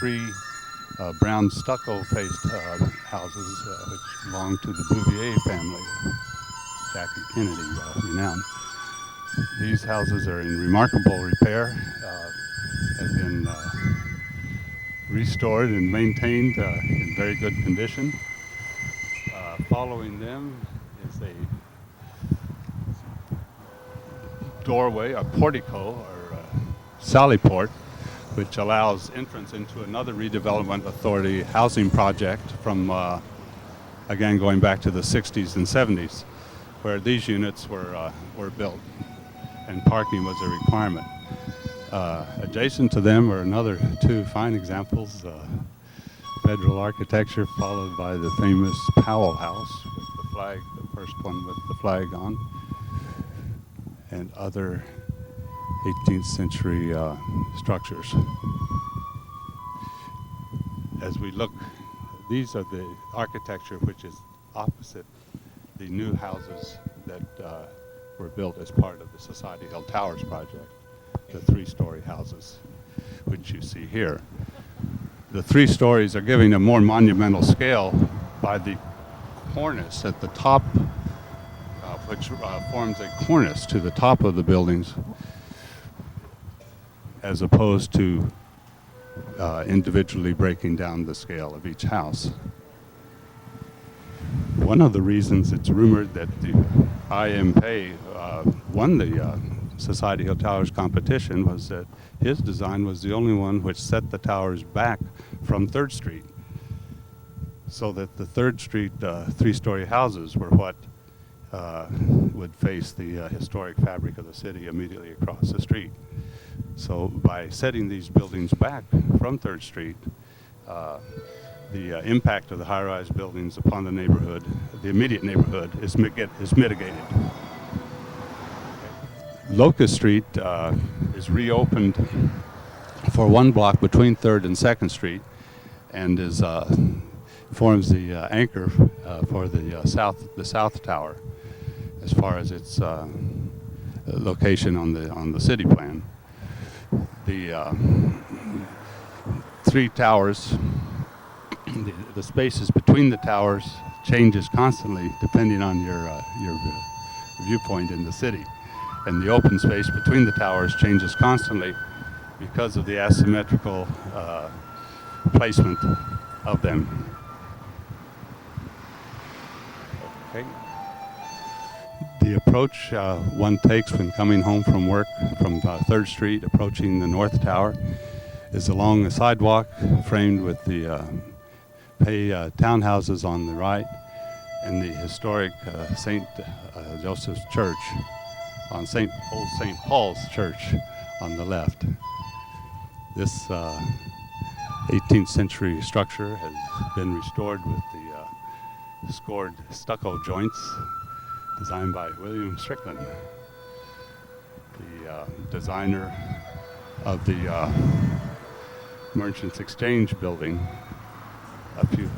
three brown stucco-faced houses which belong to the Bouvier family, Jackie Kennedy, renowned. These houses are in remarkable repair, have been restored and maintained in very good condition. Following them is a doorway, a portico, or sally port, which allows entrance into another redevelopment authority housing project from, again, going back to the 60s and 70s, where these units were built, and parking was a requirement. Adjacent to them are another two fine examples, federal architecture followed by the famous Powell House with the flag, the first one with the flag on, and other 18th century structures. As we look, these are the architecture which is opposite the new houses that were built as part of the Society Hill Towers project, the three-story houses, which you see here. The three stories are giving a more monumental scale by the cornice at the top, which forms a cornice to the top of the buildings, as opposed to individually breaking down the scale of each house. One of the reasons it's rumored that the IMP won the Society Hill Towers competition was that his design was the only one which set the towers back from 3rd Street, so that the 3rd Street three-story houses were what would face the historic fabric of the city immediately across the street. So by setting these buildings back from 3rd Street, the impact of the high-rise buildings upon the neighborhood, the immediate neighborhood, is mitigated. Locust Street is reopened for one block between 3rd and 2nd Street, and is forms the anchor for the South Tower, as far as its location on the city plan. The three towers, the spaces between the towers changes constantly depending on your viewpoint in the city, and the open space between the towers changes constantly because of the asymmetrical placement of them. Okay. The approach one takes when coming home from work from 3rd Street approaching the North Tower is along a sidewalk framed with the townhouses on the right and the historic St. Joseph's Church on St. Paul's Church on the left. This 18th century structure has been restored with the scored stucco joints designed by William Strickland, the designer of the Merchants Exchange building a few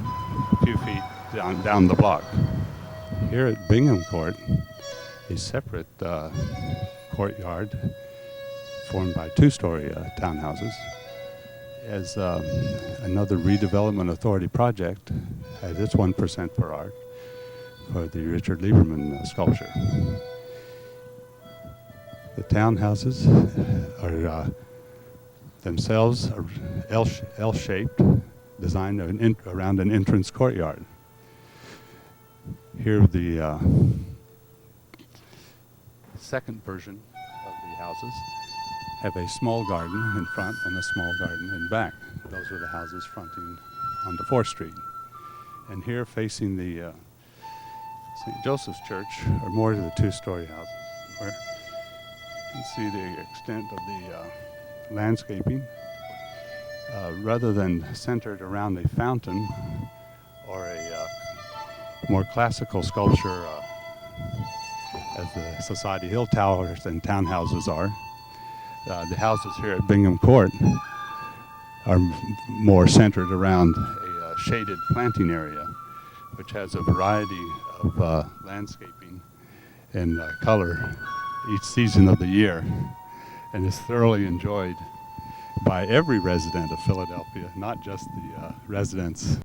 feet down the block. Here at Bingham Court, a separate courtyard formed by two-story townhouses, as another redevelopment authority project has its 1% per art for the Richard Lieberman sculpture. The townhouses are themselves L-shaped, designed around an entrance courtyard. Here the second version of the houses have a small garden in front and a small garden in back. Those are the houses fronting onto 4th Street. And here facing the St. Joseph's Church are more of the two-story houses, where you can see the extent of the landscaping. Rather than centered around a fountain or a more classical sculpture as the Society Hill Towers and townhouses are, the houses here at Bingham Court are more centered around a shaded planting area, which has a variety of landscaping and color each season of the year, and is thoroughly enjoyed by every resident of Philadelphia, not just the residents